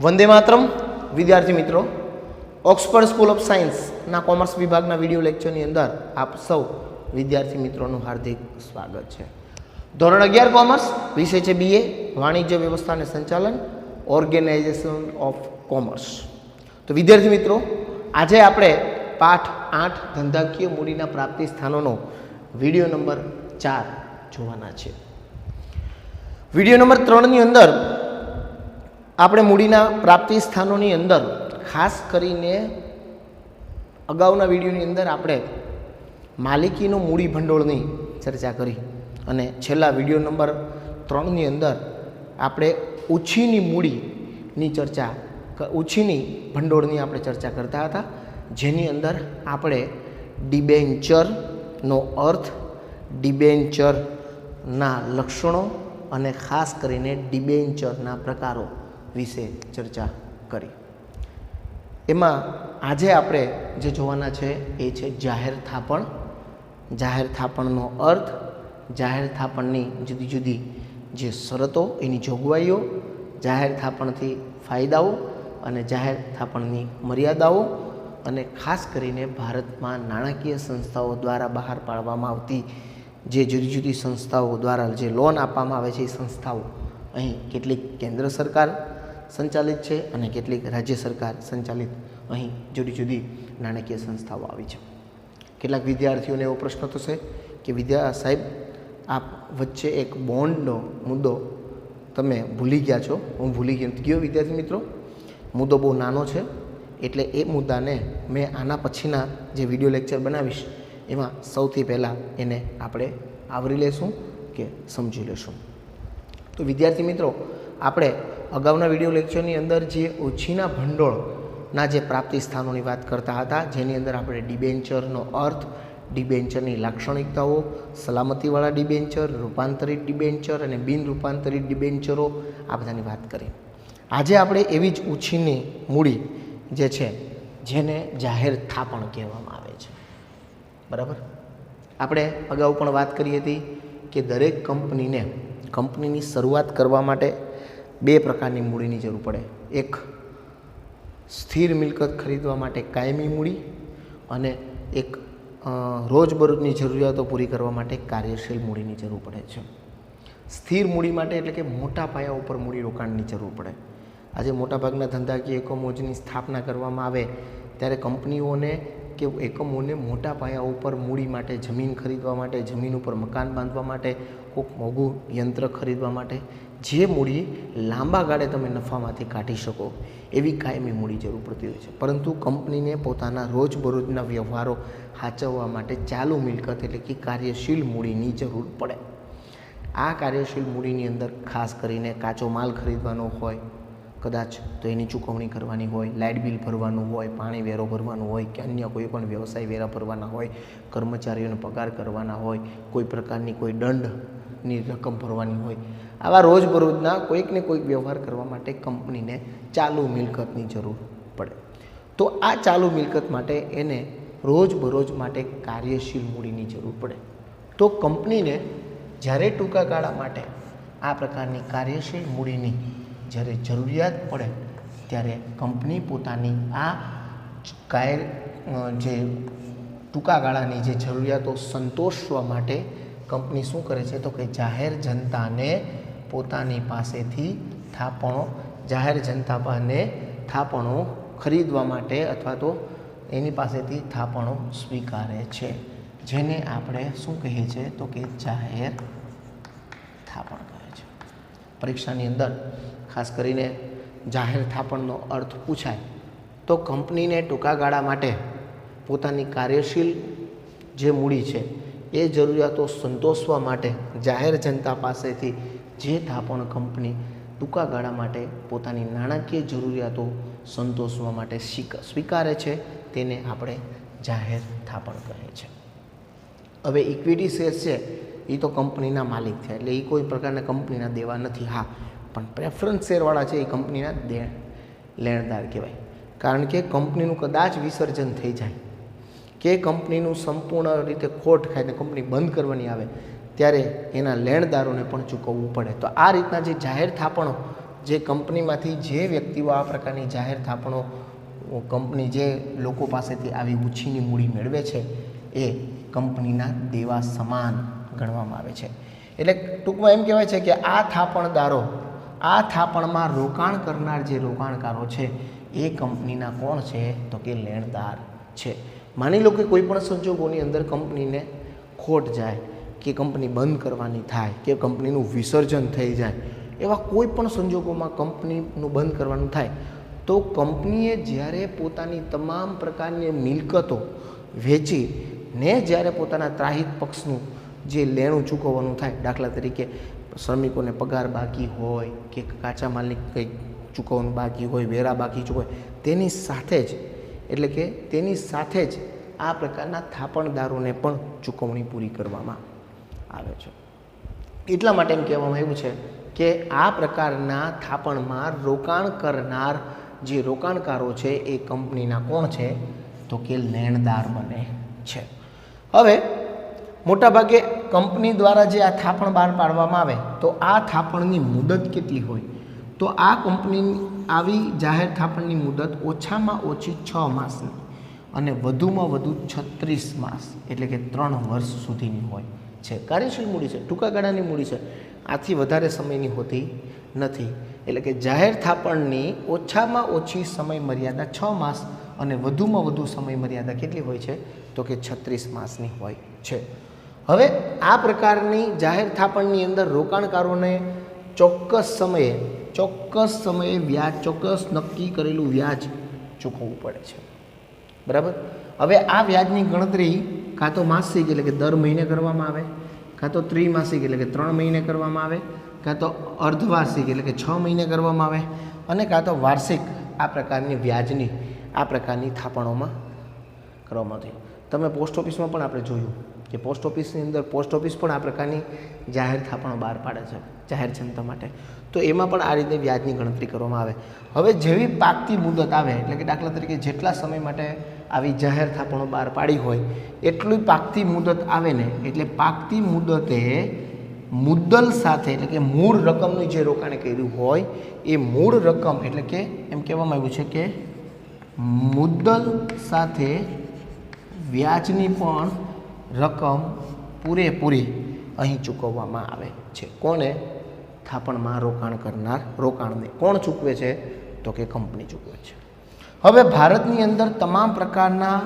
વંદે માતરમ વિદ્યાર્થી મિત્રો, Oxford school of સાયન્સના કોમર્સ વિભાગના વિડીયો લેક્ચરની અંદર આપ સૌ વિદ્યાર્થી મિત્રોનું હાર્દિક સ્વાગત છે. ધોરણ 11 કોમર્સ, વિષય છે BA વાણિજ્ય વ્યવસ્થા અને સંચાલન, ઓર્ગેનાઇઝેશન ઓફ કોમર્સ. તો વિદ્યાર્થી મિત્રો, આજે આપણે પાઠ 8 ધંધાકીય મૂડીના પ્રાપ્તિ સ્થાનોનો વિડીયો નંબર 4 જોવાના છે. વિડીયો નંબર 3ની અંદર આપણે મૂડીના પ્રાપ્તિ સ્થાનોની અંદર ખાસ કરીને અગાઉના વિડીયોની અંદર આપણે માલિકીનો મૂડી ભંડોળની ચર્ચા કરી અને છેલ્લા વિડીયો નંબર 3ની અંદર આપણે ઉછીની મૂડીની ચર્ચા, ઉછીની ભંડોળની આપણે ચર્ચા કરતા હતા, જેની અંદર આપણે ડિબેન્ચરનો અર્થ, ડિબેન્ચરના લક્ષણો અને ખાસ કરીને ડિબેન્ચરના પ્રકારો વિશે ચર્ચા કરી. એમાં આજે આપણે જે જોવાના છે એ છે જાહેર થાપણ. જાહેર થાપણનો અર્થ, જાહેર થાપણની જુદી જુદી જે શરતો, એની જોગવાઈઓ, જાહેર થાપણથી ફાયદાઓ અને જાહેર થાપણની મર્યાદાઓ, અને ખાસ કરીને ભારતમાં નાણાકીય સંસ્થાઓ દ્વારા બહાર પાડવામાં આવતી જે જુદી જુદી સંસ્થાઓ દ્વારા જે લોન આપવામાં આવે છે એ સંસ્થાઓ અહીં કેટલીક કેન્દ્ર સરકાર સંચાલિત છે અને કેટલીક રાજ્ય સરકાર સંચાલિત અહીં જુદી જુદી નાણાકીય સંસ્થાઓ આવી છે. કેટલાક વિદ્યાર્થીઓને એવો પ્રશ્ન થશે કે સાહેબ, આપ વચ્ચે એક બોન્ડનો મુદ્દો તમે ભૂલી ગયા છો. હું ભૂલી ગયો વિદ્યાર્થી મિત્રો, મુદ્દો બહુ નાનો છે, એટલે એ મુદ્દાને મેં આના પછીના જે વિડીયો લેક્ચર બનાવીશ એમાં સૌથી પહેલાં એને આપણે આવરી લેશું કે સમજી લેશું. તો વિદ્યાર્થી મિત્રો, આપણે અગાઉના વિડીયો લેક્ચરની અંદર જે ઉછીના ભંડોળના જે પ્રાપ્તિ સ્થાનોની વાત કરતા હતા, જેની અંદર આપણે ડિબેન્ચરનો અર્થ, ડિબેન્ચરની લાક્ષણિકતાઓ, સલામતીવાળા ડિબેન્ચર, રૂપાંતરિત ડિબેન્ચર અને બિન રૂપાંતરિત ડિબેન્ચરો, આ બધાની વાત કરી. આજે આપણે એવી જ ઉછીની મૂડી જે છે જેને જાહેર થાપણ કહેવામાં આવે છે. બરાબર, આપણે અગાઉ પણ વાત કરી હતી કે દરેક કંપનીની શરૂઆત કરવા માટે બે પ્રકારની મૂડીની જરૂર પડે. એક સ્થિર મિલકત ખરીદવા માટે કાયમી મૂડી, અને એક રોજબરોજની જરૂરિયાતો પૂરી કરવા માટે કાર્યશીલ મૂડીની જરૂર પડે છે. સ્થિર મૂડી માટે એટલે કે મોટા પાયા ઉપર મૂડી રોકાણની જરૂર પડે. આજે મોટાભાગના ધંધાકીય એકમોની સ્થાપના કરવામાં આવે ત્યારે કંપનીઓને કે એકમોને મોટા પાયા ઉપર મૂડી માટે, જમીન ખરીદવા માટે, જમીન ઉપર મકાન બાંધવા માટે, કોઈક મોંઘું યંત્ર ખરીદવા માટે જે મૂડી લાંબા ગાળે તમે નફામાંથી કાઢી શકો એવી કાયમી મૂડી જરૂર પડતી હોય છે. પરંતુ કંપનીને પોતાના રોજબરોજના વ્યવહારો સાચવવા માટે ચાલુ મિલકત એટલે કે કાર્યશીલ મૂડીની જરૂર પડે. આ કાર્યશીલ મૂડીની અંદર ખાસ કરીને કાચો માલ ખરીદવાનો હોય કદાચ, તો એની ચૂકવણી કરવાની હોય, લાઇટ બિલ ભરવાનું હોય, પાણી વેરો ભરવાનું હોય કે અન્ય કોઈ પણ વ્યવસાય વેરા ભરવાના હોય, કર્મચારીઓને પગાર કરવાના હોય, કોઈ પ્રકારની કોઈ દંડની રકમ ભરવાની હોય, આવા રોજબરોજના કોઈકને કોઈક વ્યવહાર કરવા માટે કંપનીને ચાલુ મિલકતની જરૂર પડે. તો આ ચાલુ મિલકત માટે એને રોજબરોજ માટે કાર્યશીલ મૂડીની જરૂર પડે. તો કંપનીને જ્યારે ટૂંકા ગાળા માટે આ પ્રકારની કાર્યશીલ મૂડીની જ્યારે જરૂરિયાત પડે ત્યારે કંપની પોતાની આ જે ટૂંકા ગાળાની જે જરૂરિયાતો સંતોષવા માટે કંપની શું કરે છે, તો કે જાહેર જનતાને પોતાની પાસેથી થાપણો ખરીદવા માટે અથવા તો એની પાસેથી થાપણો સ્વીકારે છે, જેને આપણે શું કહીએ છીએ, તો કે જાહેર થાપણ કહે છે. પરીક્ષાની અંદર ખાસ કરીને જાહેર થાપણનો અર્થ પૂછાય તો કંપનીને ટૂંકા ગાળા માટે પોતાની કાર્યશીલ જે મૂડી છે એ જરૂરિયાતો સંતોષવા માટે જાહેર જનતા પાસેથી જે થાપણ કંપની ટૂંકા ગાળા માટે પોતાની નાણાકીય જરૂરિયાતો સંતોષવા માટે સ્વીકારે છે તેને આપણે જાહેર થાપણ કહે છે. હવે ઇક્વિટી શેર્સ છે એ તો કંપનીના માલિક છે, એટલે એ કોઈ પ્રકારના કંપનીના દેવા નથી. હા, પણ પ્રેફરન્સ શેરવાળા છે એ કંપનીના લેણદાર કહેવાય. કારણ કે કંપનીનું કદાચ વિસર્જન થઈ જાય કે કંપનીનું સંપૂર્ણ રીતે ખોટ ખાય ને કંપની બંધ કરવાની આવે ત્યારે એના લેણદારોને પણ ચૂકવવું પડે. તો આ રીતના જે જાહેર થાપણો જે કંપનીમાંથી જે વ્યક્તિઓ આ પ્રકારની જાહેર થાપણો કંપની જે લોકો પાસેથી આવી ઉછીની મૂડી મેળવે છે એ કંપનીના દેવા સમાન ગણવામાં આવે છે. એટલે ટૂંકમાં એમ કહેવાય છે કે આ થાપણદારો, આ થાપણમાં રોકાણ કરનાર જે રોકાણકારો છે એ કંપનીના કોણ છે? તો કે લેણદાર છે. માની લો કે કોઈ પણ સંજોગોની અંદર કંપનીને ખોટ જાય કે કંપની બંધ કરવાની થાય કે કંપનીનું વિસર્જન થઈ જાય, એવા કોઈ પણ સંજોગોમાં કંપનીનું બંધ કરવાનું થાય તો કંપનીએ જ્યારે પોતાની તમામ પ્રકારની મિલકતો વેચીને જ્યારે પોતાના ત્રાહિત પક્ષનું જે લેણું ચૂકવવાનું થાય, દાખલા તરીકે શ્રમિકોને પગાર બાકી હોય કે કાચા માલની કંઈક ચૂકવવાનું બાકી હોય, વેરા બાકી ચૂકવે, તેની સાથે જ એટલે કે તેની સાથે જ આ પ્રકારના થાપણદારોને પણ ચૂકવણી પૂરી કરવામાં આવે છે. એટલા માટે એમ કહેવામાં આવ્યું છે કે આ પ્રકારના થાપણમાં રોકાણ કરનાર જે રોકાણકારો છે એ કંપનીના કોણ છે? તો કે લેણદાર બને છે. હવે મોટાભાગે કંપની દ્વારા જે આ થાપણ બહાર પાડવામાં આવે તો આ થાપણની મુદત કેટલી હોય? તો આ કંપનીની આવી જાહેર થાપણની મુદત ઓછામાં ઓછી 6 માસની અને વધુમાં વધુ 36 માસ એટલે કે 3 વર્ષ સુધીની હોય છે. કાર્યશીલ મૂડી છે, ટૂંકા ગાળાની મૂડી છે, આથી વધારે સમયની હોતી નથી. એટલે કે જાહેર થાપણની ઓછામાં ઓછી સમય મર્યાદા 6 માસ અને વધુમાં વધુ સમય મર્યાદા કેટલી હોય છે? તો કે 36 માસની હોય છે. હવે આ પ્રકારની જાહેર થાપણની અંદર રોકાણકારોને ચોક્કસ સમયે વ્યાજ, ચોક્કસ નક્કી કરેલું વ્યાજ ચૂકવવું પડે છે. બરાબર. હવે આ વ્યાજની ગણતરી કાં તો માસિક એટલે કે દર મહિને કરવામાં આવે, કાં તો ત્રિમાસિક એટલે કે 3 મહિને કરવામાં આવે, કાં તો અર્ધવાર્ષિક એટલે કે 6 મહિને કરવામાં આવે અને કાં તો વાર્ષિક આ પ્રકારની વ્યાજની આ પ્રકારની થાપણોમાં કરવામાં આવતી. તમે પોસ્ટ ઓફિસમાં પણ આપણે જોયું કે પોસ્ટ ઓફિસની અંદર પોસ્ટ ઓફિસ પણ આ પ્રકારની જાહેર થાપણો બહાર પાડે છે જાહેર જનતા માટે. તો એમાં પણ આ રીતે વ્યાજની ગણતરી કરવામાં આવે. હવે જેવી પાકતી મુદત આવે એટલે કે દાખલા તરીકે જેટલા સમય માટે આવી જાહેર થાપણો બહાર પાડી હોય એટલી પાકતી મુદત આવે ને એટલે પાકતી મુદતે મુદ્દલ સાથે એટલે કે મૂળ રકમનું જે રોકાણ કર્યું હોય એ મૂળ રકમ એટલે કે એમ કહેવામાં આવ્યું છે કે મુદ્દલ સાથે વ્યાજની પણ રકમ પૂરેપૂરી અહીં ચૂકવવામાં આવે છે. કોને? થાપણમાં રોકાણ કરનાર રોકાણને. કોણ ચૂકવે છે? તો કે કંપની ચૂકવે છે. હવે ભારતની અંદર તમામ પ્રકારના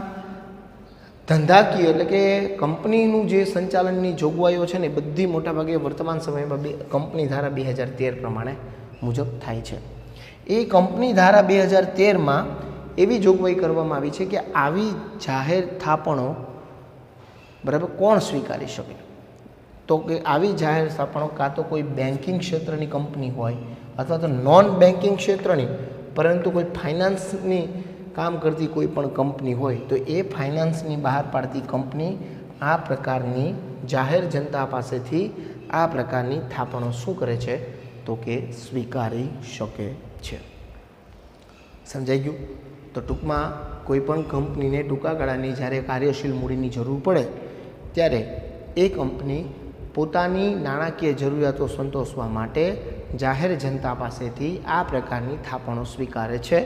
ધંધાકીય એટલે કે કંપનીનું જે સંચાલનની જોગવાઈઓ છે ને બધી મોટાભાગે વર્તમાન સમયમાં કંપની ધારા 2013 પ્રમાણે મુજબ થાય છે. એ કંપની ધારા 2013માં એવી જોગવાઈ કરવામાં આવી છે કે આવી જાહેર થાપણો બરાબર કોણ સ્વીકારી શકે? તો કે આવી જાહેર થાપણો કાં તો કોઈ બેન્કિંગ ક્ષેત્રની કંપની હોય અથવા તો નોન બેન્કિંગ ક્ષેત્રની પરંતુ કોઈ ફાઇનાન્સની કામ કરતી કોઈ પણ કંપની હોય તો એ ફાઇનાન્સની બહાર પાડતી કંપની આ પ્રકારની જાહેર જનતા પાસેથી આ પ્રકારની થાપણો શું કરે છે? તો કે સ્વીકારી શકે છે. સમજાઈ ગયું? તો ટૂંકમાં કોઈ પણ કંપનીને ટૂંકા ગાળાની જ્યારે કાર્યશીલ મૂડીની જરૂર પડે ત્યારે એ કંપની પોતાની નાણાકીય જરૂરિયાતો સંતોષવા માટે જાહેર જનતા પાસેથી આ પ્રકારની થાપણો સ્વીકારે છે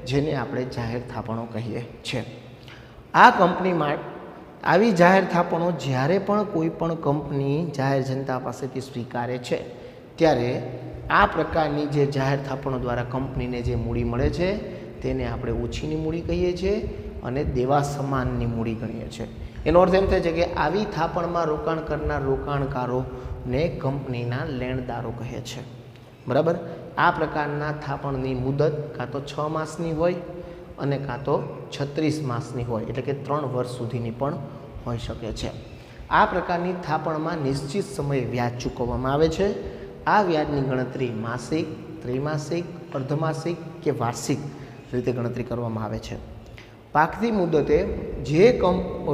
જેને આપણે જાહેર થાપણો કહીએ છીએ. આ કંપનીમાં આવી જાહેર થાપણો જ્યારે પણ કોઈ પણ કંપની જાહેર જનતા પાસેથી સ્વીકારે છે ત્યારે આ પ્રકારની જે જાહેર થાપણો દ્વારા કંપનીને જે મૂડી મળે છે તેને આપણે ઓછીની મૂડી કહીએ છીએ અને દેવા સમાનની મૂડી ગણીએ છીએ. એનો અર્થ એમ થાય છે કે આવી થાપણમાં રોકાણ કરનાર રોકાણકારોને કંપનીના લેણદારો કહે છે. બરાબર. આ પ્રકારના થાપણની મુદત કાં તો 6 માસની હોય અને કાં તો 36 માસની હોય એટલે કે 3 વર્ષ સુધીની પણ હોઈ શકે છે. આ પ્રકારની થાપણમાં નિશ્ચિત સમયે વ્યાજ ચૂકવવામાં આવે છે. આ વ્યાજની ગણતરી માસિક, ત્રિમાસિક, અર્ધમાસિક કે વાર્ષિક રીતે ગણતરી કરવામાં આવે છે. પાકતી મુદતે જે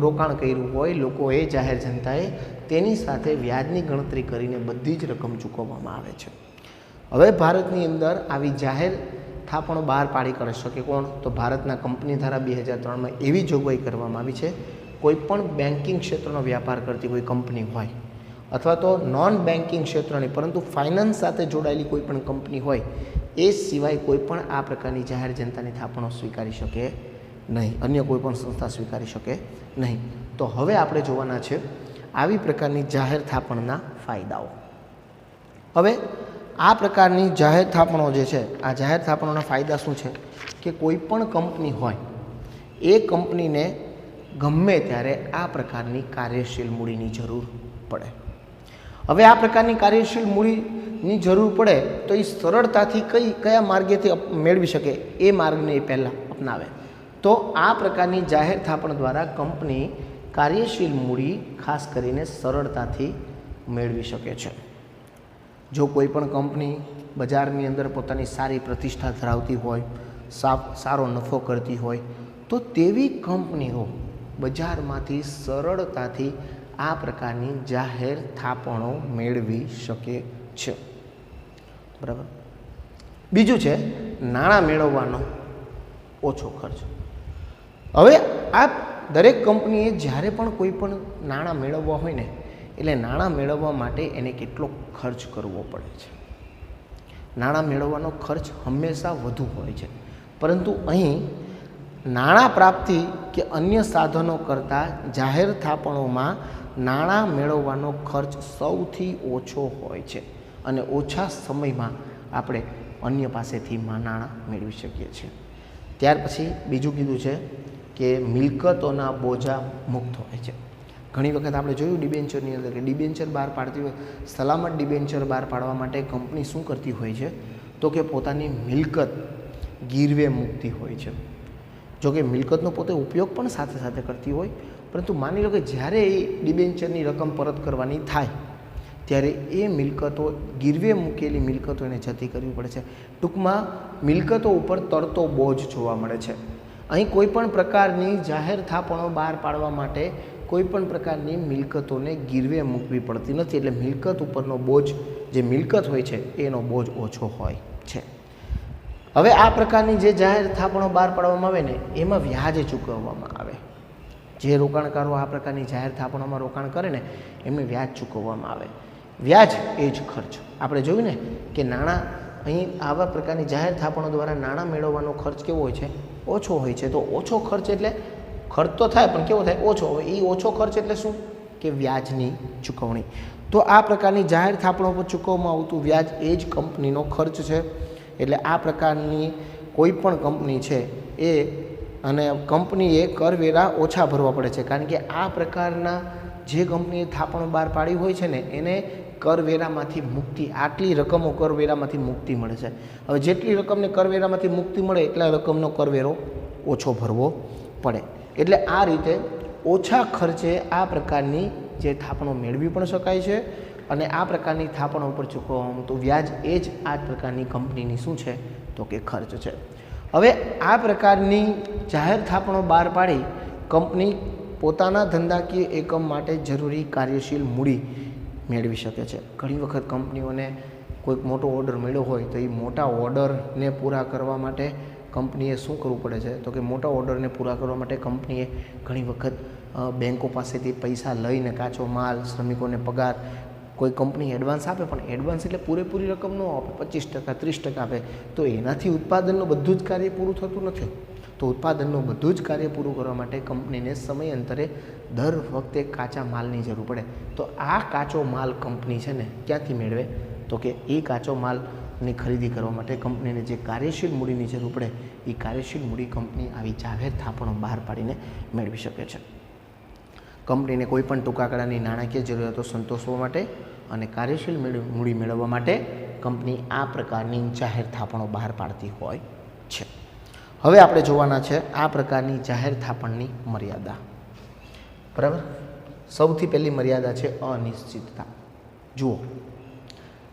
રોકાણ કર્યું હોય લોકોએ જાહેર જનતાએ તેની સાથે વ્યાજની ગણતરી કરીને બધી જ રકમ ચૂકવવામાં આવે છે. હવે ભારતની અંદર આવી જાહેર થાપણો બહાર પાડી કરી શકે કોણ? તો ભારતના કંપની ધારા 2003માં એવી જોગવાઈ કરવામાં આવી છે કોઈ પણ બેન્કિંગ ક્ષેત્રનો વ્યાપાર કરતી કોઈ કંપની હોય અથવા તો નોન બેન્કિંગ ક્ષેત્રની પરંતુ ફાઇનાન્સ સાથે જોડાયેલી કોઈ પણ કંપની હોય એ સિવાય કોઈ પણ આ પ્રકારની જાહેર જનતાની થાપણો સ્વીકારી શકે નહીં, અન્ય કોઈ પણ સંસ્થા સ્વીકારી શકે નહીં. તો હવે આપણે જોવાના છે આવી પ્રકારની જાહેર થાપણના ફાયદાઓ. હવે આ પ્રકારની જાહેર થાપણો જે છે, આ જાહેર થાપણોના ફાયદા શું છે કે કોઈ પણ કંપની હોય એ કંપનીને ગમે ત્યારે આ પ્રકારની કાર્યશીલ મૂડીની જરૂર પડે. હવે આ પ્રકારની કાર્યશીલ મૂડીની જરૂર પડે તો એ સરળતાથી કયા માર્ગેથી મેળવી શકે એ માર્ગને એ પહેલાં અપનાવે. તો આ પ્રકારની જાહેર થાપણ દ્વારા કંપની કાર્યશીલ મૂડી ખાસ કરીને સરળતાથી મેળવી શકે છે. જો કોઈ પણ કંપની બજારની અંદર પોતાની સારી પ્રતિષ્ઠા ધરાવતી હોય, સારો નફો કરતી હોય, તો તેવી કંપનીઓ બજારમાંથી સરળતાથી આ પ્રકારની જાહેર થાપણો મેળવી શકે છે. બરાબર. બીજું છે નાણાં મેળવવાનો ઓછો ખર્ચ. હવે આ દરેક કંપનીએ જ્યારે પણ કોઈ પણ નાણાં મેળવવા હોય ને, એટલે નાણાં મેળવવા માટે એને કેટલો ખર્ચ કરવો પડે છે. નાણાં મેળવવાનો ખર્ચ હંમેશા વધુ હોય છે, પરંતુ અહીં નાણાં પ્રાપ્તિ કે અન્ય સાધનો કરતાં જાહેર થાપણોમાં નાણાં મેળવવાનો ખર્ચ સૌથી ઓછો હોય છે અને ઓછા સમયમાં આપણે અન્ય પાસેથી નાણાં મેળવી શકીએ છીએ. ત્યાર પછી બીજું કીધું છે કે મિલકતોના બોજા મુક્ત હોય છે. ઘણી વખત આપણે જોયું ડિબેન્ચરની અંદર કે ડિબેન્ચર બહાર પાડતી હોય, સલામત ડિબેન્ચર બહાર પાડવા માટે કંપની શું કરતી હોય છે તો કે પોતાની મિલકત ગીરવે મૂકતી હોય છે. જોકે મિલકતનો પોતે ઉપયોગ પણ સાથે સાથે કરતી હોય, પરંતુ માની લો કે જ્યારે એ ડિબેન્ચરની રકમ પરત કરવાની થાય ત્યારે એ મિલકતો ગીરવે મૂકેલી મિલકતો એને જતી કરવી પડે છે. ટૂંકમાં મિલકતો ઉપર તરતો બોજ જોવા મળે છે. અહીં કોઈપણ પ્રકારની જાહેર થાપણો બહાર પાડવા માટે કોઈપણ પ્રકારની મિલકતોને ગીરવે મૂકવી પડતી નથી, એટલે મિલકત ઉપરનો બોજ, જે મિલકત હોય છે એનો બોજ ઓછો હોય છે. હવે આ પ્રકારની જે જાહેર થાપણો બહાર પાડવામાં આવે ને એમાં વ્યાજ ચૂકવવામાં આવે. જે રોકાણકારો આ પ્રકારની જાહેર થાપણોમાં રોકાણ કરે ને એમને વ્યાજ ચૂકવવામાં આવે. વ્યાજ એ જ ખર્ચ. આપણે જોયું ને કે નાણાં, અહીં આવા પ્રકારની જાહેર થાપણો દ્વારા નાણાં મેળવવાનો ખર્ચ કેવો હોય છે? ઓછો હોય છે. તો ઓછો ખર્ચ એટલે ખર્ચ તો થાય પણ કેવો થાય? ઓછો. હવે એ ઓછો ખર્ચ એટલે શું? કે વ્યાજની ચૂકવણી. તો આ પ્રકારની જાહેર થાપણો પર ચૂકવવામાં આવતું વ્યાજ એ જ કંપનીનો ખર્ચ છે. એટલે આ પ્રકારની કોઈ પણ કંપની છે એ અને કંપનીએ કરવેરા ઓછા ભરવા પડે છે, કારણ કે આ પ્રકારના જે કંપનીએ થાપણો બહાર પાડી હોય છે ને એને કરવેરામાંથી મુક્તિ, આટલી રકમો કરવેરામાંથી મુક્તિ મળે છે. હવે જેટલી રકમને કરવેરામાંથી મુક્તિ મળે એટલા રકમનો કરવેરો ઓછો ભરવો પડે. એટલે આ રીતે ઓછા ખર્ચે આ પ્રકારની જે થાપણો મેળવી પણ શકાય છે અને આ પ્રકારની થાપણો ઉપર ચૂકવવામાં તો વ્યાજ એ જ આ પ્રકારની કંપનીની શું છે તો કે ખર્ચ છે. હવે આ પ્રકારની જાહેર થાપણો બહાર પાડી કંપની પોતાના ધંધાકીય એકમ માટે જરૂરી કાર્યશીલ મૂડી મેળવી શકે છે. ઘણી વખત કંપનીઓને કોઈક મોટો ઓર્ડર મળ્યો હોય તો એ મોટા ઓર્ડરને પૂરા કરવા માટે કંપનીએ શું કરવું પડે છે તો કે મોટા ઓર્ડરને પૂરા કરવા માટે કંપનીએ ઘણી વખત બેન્કો પાસેથી પૈસા લઈને કાચો માલ, શ્રમિકોને પગાર, કોઈ કંપની એડવાન્સ આપે પણ એડવાન્સ એટલે પૂરેપૂરી રકમ ન આપે, 25%, 30% આપે. તો એનાથી ઉત્પાદનનું બધું જ કાર્ય પૂરું થતું નથી. તો ઉત્પાદનનું બધું જ કાર્ય પૂરું કરવા માટે કંપનીને સમયાંતરે દર વખતે કાચા માલની જરૂર પડે. તો આ કાચો માલ કંપની છે ને ક્યાંથી મેળવે તો કે એ કાચો માલની ખરીદી કરવા માટે કંપનીને જે કાર્યશીલ મૂડીની જરૂર પડે એ કાર્યશીલ મૂડી કંપની આવી જાહેર થાપણો બહાર પાડીને મેળવી શકે છે. કંપનીને કોઈપણ ટૂંકા ગાળાની નાણાકીય જરૂરિયાતો સંતોષવા માટે અને કાર્યશીલ મૂડી મેળવવા માટે કંપની આ પ્રકારની જાહેર થાપણો બહાર પાડતી હોય છે. હવે આપણે જોવાના છે આ પ્રકારની જાહેર થાપણની મર્યાદા. બરાબર. સૌથી પહેલી મર્યાદા છે અનિશ્ચિતતા. જુઓ,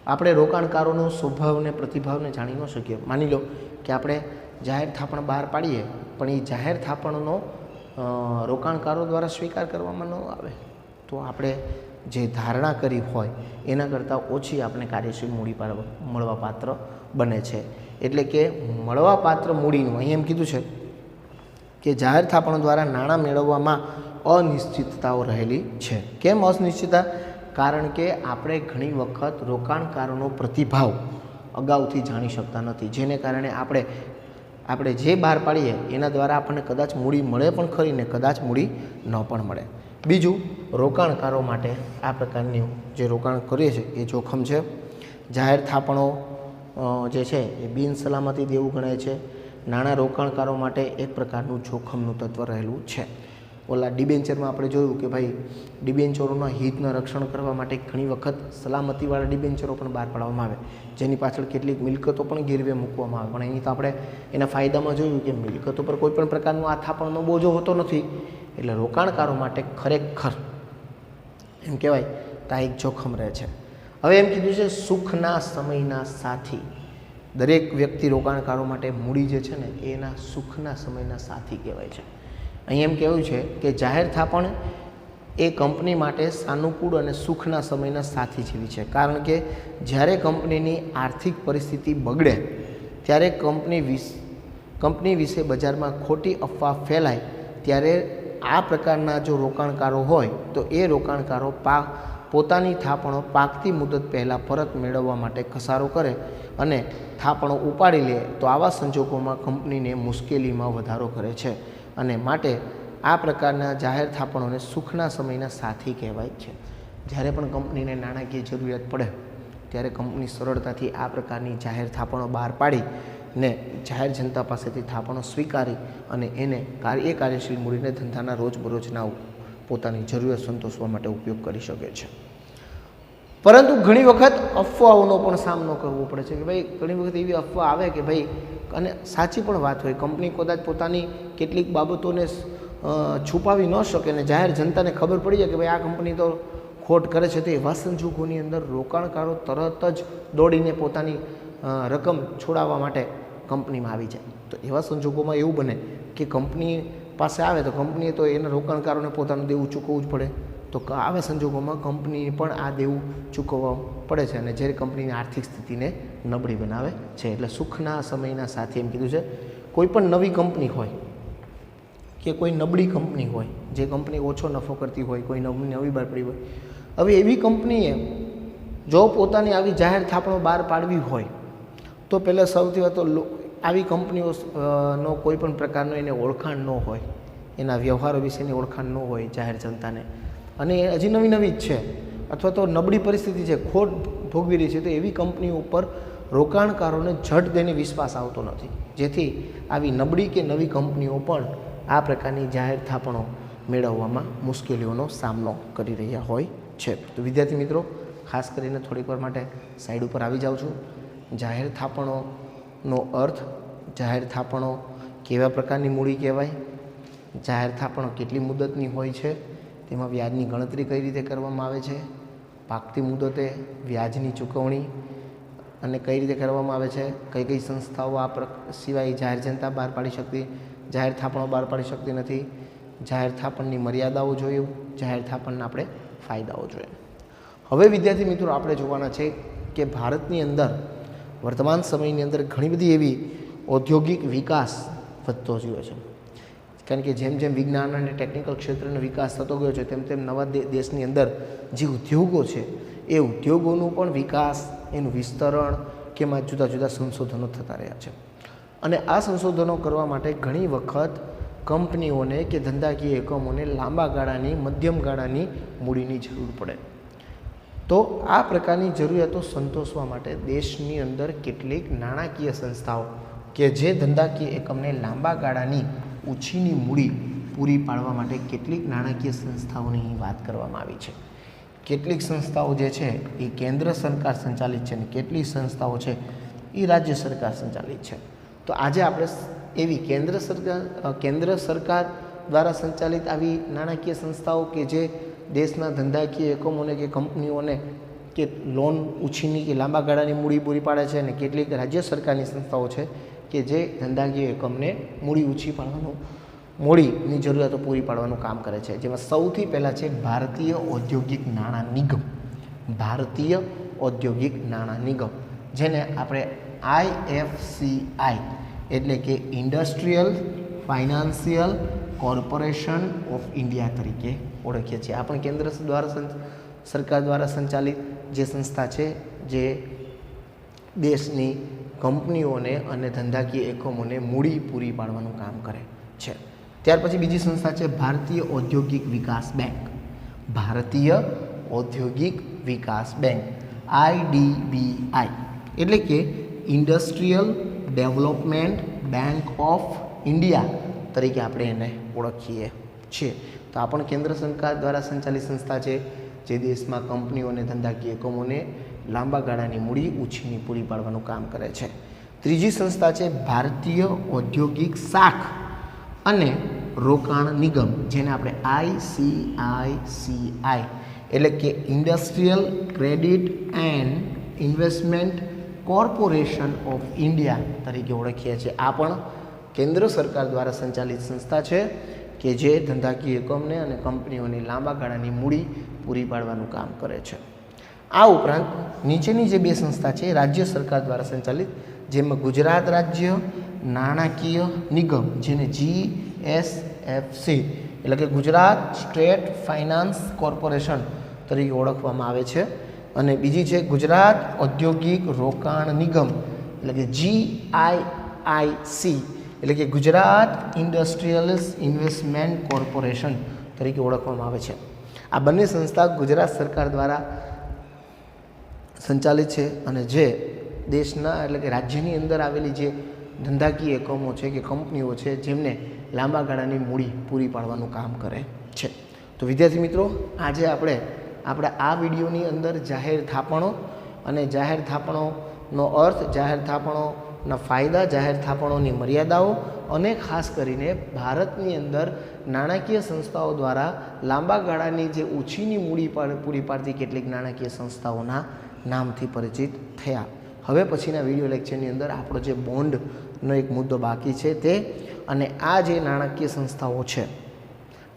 આપણે રોકાણકારોનો સ્વભાવને પ્રતિભાવને જાણી ન શકીએ. માની લો કે આપણે જાહેર થાપણ બહાર પાડીએ પણ એ જાહેર થાપણનો રોકાણકારો દ્વારા સ્વીકાર કરવામાં ન આવે તો આપણે જે ધારણા કરી હોય એના કરતાં ઓછી આપણે કાર્યશીલ મૂડી મળવાપાત્ર બને છે. એટલે કે મળવાપાત્ર મૂડીનું અહીં એમ કીધું છે કે જાહેર થાપણો દ્વારા નાણાં મેળવવામાં અનિશ્ચિતતાઓ રહેલી છે. કેમ અનિશ્ચિતતા? કારણ કે આપણે ઘણી વખત રોકાણકારોનો પ્રતિભાવ અગાઉથી જાણી શકતા નથી, જેને કારણે આપણે જે બહાર પાડીએ એના દ્વારા આપણને કદાચ મૂડી મળે પણ ખરી ને કદાચ મૂડી ન પણ મળે. બીજું, રોકાણકારો માટે આ પ્રકારની જે રોકાણ કરીએ છીએ એ જોખમ છે. જાહેર થાપણો જે છે એ બિનસલામતી દેવું ગણાય છે. નાણાં રોકાણકારો માટે એક પ્રકારનું જોખમનું તત્વ રહેલું છે. ઓલા ડિબેન્ચરમાં આપણે જોયું કે ભાઈ ડિબેન્ચરોના હિતના રક્ષણ કરવા માટે ઘણી વખત સલામતીવાળા ડિબેન્ચરો પણ બહાર પાડવામાં આવે, જેની પાછળ કેટલીક મિલકતો પણ ગીરવે મૂકવામાં આવે. પણ અહીં તો આપણે એના ફાયદામાં જોયું કે મિલકતો પર કોઈ પણ પ્રકારનો આ થાપણનો બોજો હોતો નથી, એટલે રોકાણકારો માટે ખરેખર એમ કહેવાય તો આ એક જોખમ રહે છે. હવે એમ કીધું છે સુખના સમયના સાથી. દરેક વ્યક્તિ રોકાણકારો માટે મૂડી જે છે ને એના સુખના સમયના સાથી કહેવાય છે. અહીં એમ કહેવું છે કે જાહેર થાપણ એ કંપની માટે સાનુકૂળ અને સુખના સમયના સાથી જેવી છે, કારણ કે જ્યારે કંપનીની આર્થિક પરિસ્થિતિ બગડે ત્યારે કંપની વિશે બજારમાં ખોટી અફવા ફેલાય ત્યારે આ પ્રકારના જો રોકાણકારો હોય તો એ રોકાણકારો પોતાની થાપણો પાકતી મુદત પહેલાં પરત મેળવવા માટે ઘસારો કરે અને થાપણો ઉપાડી લે, તો આવા સંજોગોમાં કંપનીને મુશ્કેલીમાં વધારો કરે છે. અને માટે આ પ્રકારના જાહેર થાપણોને સુખના સમયના સાથી કહેવાય છે. જ્યારે પણ કંપનીને નાણાકીય જરૂરિયાત પડે ત્યારે કંપની સરળતાથી આ પ્રકારની જાહેર થાપણો બહાર પાડીને જાહેર જનતા પાસેથી થાપણો સ્વીકારી અને એને એ કાર્યશીલ મૂડીને ધંધાના રોજબરોજના પોતાની જરૂરિયાત સંતોષવા માટે ઉપયોગ કરી શકે છે. પરંતુ ઘણી વખત અફવાઓનો પણ સામનો કરવો પડે છે કે ભાઈ ઘણી વખત એવી અફવા આવે કે ભાઈ, અને સાચી પણ વાત હોય, કંપની કદાચ પોતાની કેટલીક બાબતોને છુપાવી ન શકે ને જાહેર જનતાને ખબર પડી જાય કે ભાઈ આ કંપની તો ખોટ કરે છે, તો એવા સંજોગોની અંદર રોકાણકારો તરત જ દોડીને પોતાની રકમ છોડાવવા માટે કંપનીમાં આવી જાય. તો એવા સંજોગોમાં એવું બને કે કંપની પાસે આવે તો કંપનીએ તો એના રોકાણકારોને પોતાનું દેવું ચૂકવવું જ પડે. તો આવા સંજોગોમાં કંપનીએ પણ આ દેવું ચૂકવવા પડે છે અને જ્યારે કંપનીની આર્થિક સ્થિતિને નબળી બનાવે છે. એટલે સુખના સમયના સાથે એમ કીધું છે કોઈ પણ નવી કંપની હોય કે કોઈ નબળી કંપની હોય, જે કંપની ઓછો નફો કરતી હોય, કોઈ નવી બહાર પડી હોય, હવે એવી કંપનીએ જો પોતાની આવી જાહેર થાપણો બહાર પાડવી હોય તો પહેલાં સૌથી વધુ આવી કંપનીઓનો કોઈ પણ પ્રકારનો એને ઓળખાણ ન હોય, એના વ્યવહારો વિશેની ઓળખાણ ન હોય જાહેર જનતાને, અને એ હજી નવી જ છે અથવા તો નબળી પરિસ્થિતિ છે, ખોટ ભોગવી રહી છે, તો એવી કંપનીઓ ઉપર રોકાણકારોને ઝટ દઈને વિશ્વાસ આવતો નથી, જેથી આવી નબળી કે નવી કંપનીઓ પણ આ પ્રકારની જાહેર થાપણો મેળવવામાં મુશ્કેલીઓનો સામનો કરી રહ્યા હોય છે. તો વિદ્યાર્થી મિત્રો, ખાસ કરીને થોડીક વાર માટે સાઈડ ઉપર આવી જાઉં છું. જાહેર થાપણોનો અર્થ, જાહેર થાપણો કેવા પ્રકારની મૂડી કહેવાય, જાહેર થાપણો કેટલી મુદતની હોય છે, તેમાં વ્યાજની ગણતરી કઈ રીતે કરવામાં આવે છે, પાકતી મુદતે વ્યાજની ચૂકવણી અને કઈ રીતે કરવામાં આવે છે, કઈ કઈ સંસ્થાઓ આ સિવાય જાહેર જનતા બહાર પાડી શકતી, જાહેર થાપણો બહાર પાડી શકતી નથી, જાહેર થાપણની મર્યાદાઓ જોયું, જાહેર થાપણના આપણે ફાયદાઓ જોયા. હવે વિદ્યાર્થી મિત્રો, આપણે જોવાના છે કે ભારતની અંદર વર્તમાન સમયની અંદર ઘણી બધી એવી ઔદ્યોગિક વિકાસ વધતો ગયો છે, કારણ કે જેમ જેમ વિજ્ઞાન અને ટેકનિકલ ક્ષેત્રનો વિકાસ થતો ગયો છે તેમ તેમ નવા દેશની અંદર જે ઉદ્યોગો છે એ ઉદ્યોગોનું પણ વિકાસ, એનું વિસ્તરણ કે એમાં જુદા જુદા સંશોધનો થતા રહ્યા છે. અને આ સંશોધનો કરવા માટે ઘણી વખત કંપનીઓને કે ધંધાકીય એકમોને લાંબા ગાળાની, મધ્યમ ગાળાની મૂડીની જરૂર પડે. તો આ પ્રકારની જરૂરિયાતો સંતોષવા માટે દેશની અંદર કેટલીક નાણાકીય સંસ્થાઓ કે જે ધંધાકીય એકમને લાંબા ગાળાની ઓછીની મૂડી પૂરી પાડવા માટે કેટલીક નાણાકીય સંસ્થાઓની વાત કરવામાં આવી છે. કેટલીક સંસ્થાઓ જે છે એ કેન્દ્ર સરકાર સંચાલિત છે અને કેટલીક સંસ્થાઓ છે એ રાજ્ય સરકાર સંચાલિત છે. તો આજે આપણે એવી કેન્દ્ર સરકાર દ્વારા સંચાલિત આવી નાણાકીય સંસ્થાઓ કે જે દેશના ધંધાકીય એકમોને કે કંપનીઓને કે લોન ઉછીની કે લાંબા ગાળાની મૂડી પૂરી પાડે છે, અને કેટલીક રાજ્ય સરકારની સંસ્થાઓ છે કે જે ધંધાકીય એકમને મૂડી ઓછી પાડવાનું, મૂડીની જરૂરિયાતો પૂરી પાડવાનું કામ કરે છે. જેમાં સૌથી પહેલાં છે ભારતીય ઔદ્યોગિક નાણાં નિગમ. ભારતીય ઔદ્યોગિક નાણાં નિગમ, જેને આપણે IFCI એટલે કે industrial financial corporation of India તરીકે ઓળખીએ છીએ. આ પણ કેન્દ્ર દ્વારા સરકાર દ્વારા સંચાલિત જે સંસ્થા છે જે દેશની કંપનીઓને અને ધંધાકીય એકમોને મૂડી પૂરી પાડવાનું કામ કરે છે. ત્યાર પછી બીજી સંસ્થા છે ભારતીય ઔદ્યોગિક વિકાસ બેંક. ભારતીય ઔદ્યોગિક વિકાસ બેંક IDBI એટલે કે industrial development bank of India તરીકે આપણે એને ઓળખીએ છીએ. તો આ પણ કેન્દ્ર સરકાર દ્વારા સંચાલિત સંસ્થા છે જે દેશમાં કંપનીઓ અને ધંધાકીય એકમોને લાંબા ગાળાની મૂડી ઉછીની પૂરી પાડવાનું કામ કરે છે. ત્રીજી સંસ્થા છે ભારતીય ઔદ્યોગિક શાખ અને રોકાણ નિગમ, જેને આપણે ICICI એટલે કે industrial credit and investment corporation of India તરીકે ઓળખીએ છીએ. આ પણ કેન્દ્ર સરકાર દ્વારા સંચાલિત સંસ્થા છે કે જે ધંધાકીય એકમને અને કંપનીઓની લાંબા ગાળાની મૂડી પૂરી પાડવાનું કામ કરે છે. આ ઉપરાંત નીચેની જે બે સંસ્થા છે રાજ્ય સરકાર દ્વારા સંચાલિત, જેમાં ગુજરાત રાજ્ય નાણાકીય નિગમ, જેને GSFC એટલે કે ગુજરાત સ્ટેટ ફાઇનાન્સ કોર્પોરેશન તરીકે ઓળખવામાં આવે છે, અને બીજી છે ગુજરાત ઔદ્યોગિક રોકાણ નિગમ એટલે કે GIIC એટલે કે ગુજરાત ઇન્ડસ્ટ્રીયલિસ્ટ ઇન્વેસ્ટમેન્ટ કોર્પોરેશન તરીકે ઓળખવામાં આવે છે. આ બંને સંસ્થા ગુજરાત સરકાર દ્વારા સંચાલિત છે અને જે દેશના એટલે કે રાજ્યની અંદર આવેલી જે ધંધાકીય એકમો છે કે કંપનીઓ છે જેમને લાંબા ગાળાની મૂડી પૂરી પાડવાનું કામ કરે છે. તો વિદ્યાર્થી મિત્રો, આજે આપણે આ વિડીયોની અંદર જાહેર થાપણો અને જાહેર થાપણોનો અર્થ, જાહેર થાપણોના ફાયદા, જાહેર થાપણોની મર્યાદાઓ અને ખાસ કરીને ભારતની અંદર નાણાકીય સંસ્થાઓ દ્વારા લાંબા ગાળાની જે ઓછીની મૂડી પૂરી પાડતી કેટલીક નાણાકીય સંસ્થાઓના નામથી પરિચિત થયા. હવે પછીના વિડીયો લેક્ચરની અંદર આપણો જે બોન્ડનો એક મુદ્દો બાકી છે તે અને આ જે નાણાકીય સંસ્થાઓ છે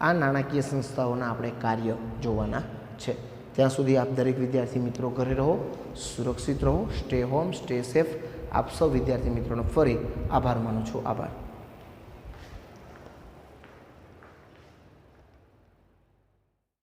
આ નાણાકીય સંસ્થાઓના આપણે કાર્ય જોવાના છે. ત્યાં સુધી આપ દરેક વિદ્યાર્થી મિત્રો ઘરે રહો, સુરક્ષિત રહો, સ્ટે હોમ, સ્ટે સેફ. આપ સૌ વિદ્યાર્થી મિત્રોનો ફરી આભાર માનું છું. આભાર.